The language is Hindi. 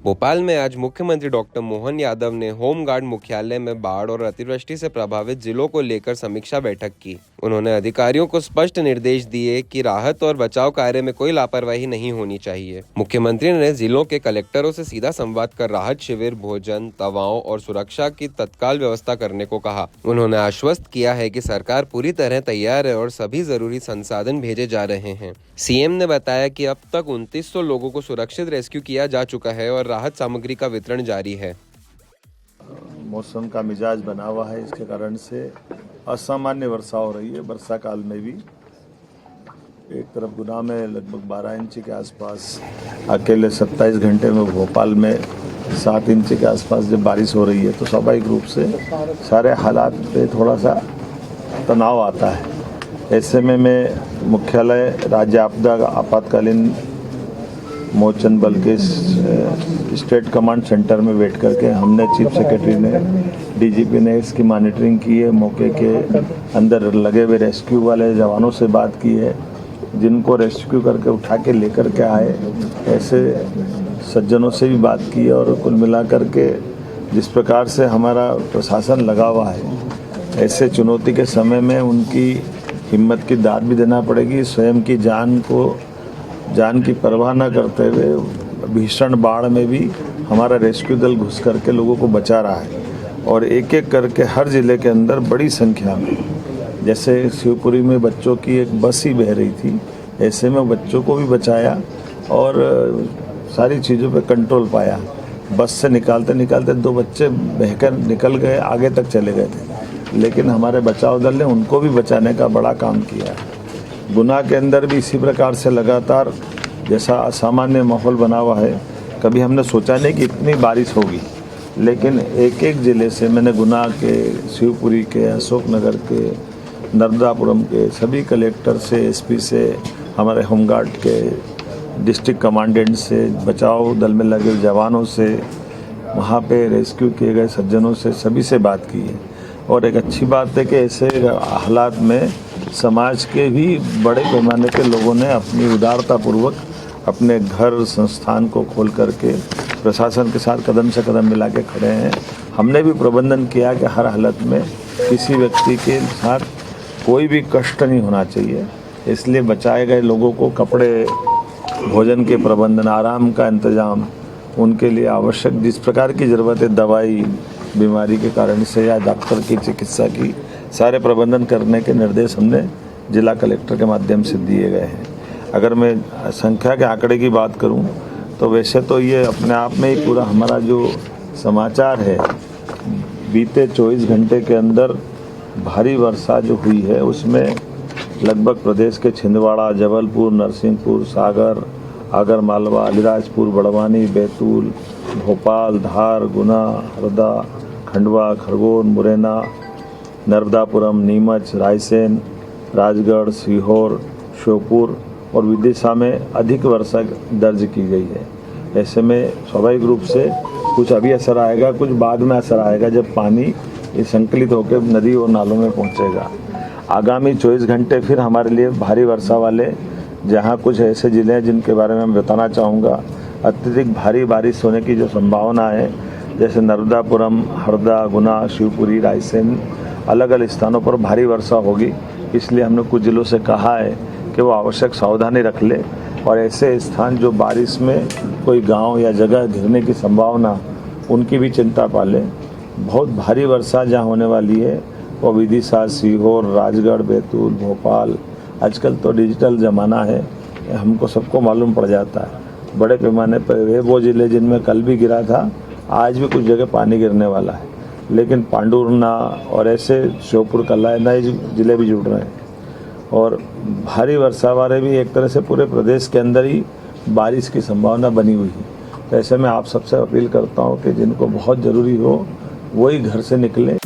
भोपाल में आज मुख्यमंत्री डॉक्टर मोहन यादव ने होमगार्ड मुख्यालय में बाढ़ और अतिवृष्टि से प्रभावित जिलों को लेकर समीक्षा बैठक की। उन्होंने अधिकारियों को स्पष्ट निर्देश दिए कि राहत और बचाव कार्य में कोई लापरवाही नहीं होनी चाहिए। मुख्यमंत्री ने जिलों के कलेक्टरों से सीधा संवाद कर राहत शिविर, भोजन, दवाओं और सुरक्षा की तत्काल व्यवस्था करने को कहा। उन्होंने आश्वस्त किया है कि सरकार पूरी तरह तैयार है और सभी जरूरी संसाधन भेजे जा रहे हैं। सीएम ने बताया कि अब तक 2900 लोगों को सुरक्षित रेस्क्यू किया जा चुका है और राहत सामग्री का वितरण जारी है। मौसम का मिजाज बना हुआ है, इसके कारण से असामान्य वर्षा हो रही है। वर्षा काल में भी एक तरफ गुना में लगभग 12 इंच के आसपास, अकेले 27 घंटे में भोपाल में 7 इंच के आसपास जब बारिश हो रही है तो स्वाभाविक रूप से सारे हालात पे थोड़ा सा तनाव आता है। ऐसे में मैं मुख्यालय राज्य आपदा आपातकालीन मोचन बल के स्टेट कमांड सेंटर में बैठ करके हमने चीफ सेक्रेटरी ने, डीजीपी ने इसकी मॉनिटरिंग की है। मौके के अंदर लगे हुए रेस्क्यू वाले जवानों से बात की है, जिनको रेस्क्यू करके उठा के लेकर के आए ऐसे सज्जनों से भी बात की है। और कुल मिलाकर के जिस प्रकार से हमारा प्रशासन लगा हुआ है, ऐसे चुनौती के समय में उनकी हिम्मत की दाद भी देना पड़ेगी। स्वयं की जान की परवाह न करते हुए भीषण बाढ़ में भी हमारा रेस्क्यू दल घुस करके लोगों को बचा रहा है। और एक एक करके हर जिले के अंदर बड़ी संख्या में, जैसे शिवपुरी में बच्चों की एक बस ही बह रही थी, ऐसे में बच्चों को भी बचाया और सारी चीज़ों पे कंट्रोल पाया। बस से निकालते निकालते 2 बच्चे बहकर निकल गए, आगे तक चले गए थे, लेकिन हमारे बचाव दल ने उनको भी बचाने का बड़ा काम किया है। गुना के अंदर भी इसी प्रकार से लगातार जैसा असामान्य माहौल बना हुआ है, कभी हमने सोचा नहीं कि इतनी बारिश होगी। लेकिन एक एक ज़िले से, मैंने गुना के, शिवपुरी के, अशोकनगर के, नर्मदापुरम के सभी कलेक्टर से, एसपी से, हमारे होमगार्ड के डिस्ट्रिक्ट कमांडेंट से, बचाव दल में लगे जवानों से, वहाँ पे रेस्क्यू किए गए सज्जनों से, सभी से बात की है। और एक अच्छी बात है कि ऐसे हालात में समाज के भी बड़े पैमाने के लोगों ने अपनी उदारतापूर्वक अपने घर संस्थान को खोल करके प्रशासन के साथ कदम से कदम मिला के खड़े हैं। हमने भी प्रबंधन किया कि हर हालत में किसी व्यक्ति के साथ कोई भी कष्ट नहीं होना चाहिए। इसलिए बचाए गए लोगों को कपड़े, भोजन के प्रबंधन, आराम का इंतजाम, उनके लिए आवश्यक जिस प्रकार की ज़रूरत है, दवाई, बीमारी के कारण से या डॉक्टर की चिकित्सा की, सारे प्रबंधन करने के निर्देश हमने जिला कलेक्टर के माध्यम से दिए गए हैं। अगर मैं संख्या के आंकड़े की बात करूं तो वैसे तो ये अपने आप में ही पूरा हमारा जो समाचार है, बीते 24 घंटे के अंदर भारी वर्षा जो हुई है उसमें लगभग प्रदेश के छिंदवाड़ा, जबलपुर, नरसिंहपुर, सागर, आगरमालवा, अलीराजपुर, बड़वानी, बैतूल, भोपाल, धार, गुना, हरदा, खंडवा, खरगोन, मुरैना, नर्मदापुरम, नीमच, रायसेन, राजगढ़, सीहोर, श्योपुर और विदिशा में अधिक वर्षा दर्ज की गई है। ऐसे में स्वाभाविक रूप से कुछ अभी असर आएगा, कुछ बाद में असर आएगा जब पानी संकलित होकर नदी और नालों में पहुंचेगा। आगामी 24 घंटे फिर हमारे लिए भारी वर्षा वाले, जहां कुछ ऐसे ज़िले हैं जिनके बारे में मैं बताना चाहूँगा। अत्यधिक भारी बारिश होने की जो संभावना है, जैसे नर्मदापुरम, हरदा, गुना, शिवपुरी, रायसेन, अलग अलग स्थानों पर भारी वर्षा होगी। इसलिए हमने कुछ जिलों से कहा है कि वो आवश्यक सावधानी रख ले और ऐसे स्थान जो बारिश में कोई गांव या जगह घिरने की संभावना, उनकी भी चिंता पाले। बहुत भारी वर्षा जहां होने वाली है वो विदिशा, सीहोर, राजगढ़, बैतूल, भोपाल। आजकल तो डिजिटल ज़माना है, हमको सबको मालूम पड़ जाता है। बड़े पैमाने पर वो ज़िले जिनमें कल भी गिरा था, आज भी कुछ जगह पानी गिरने वाला है। लेकिन पांडुरना और ऐसे श्योपुर, कल्ला, नए ज़िले भी जुड़ रहे हैं। और भारी वर्षा वाले भी एक तरह से पूरे प्रदेश के अंदर ही बारिश की संभावना बनी हुई है। तो ऐसे में आप सबसे अपील करता हूँ कि जिनको बहुत ज़रूरी हो वही घर से निकलें।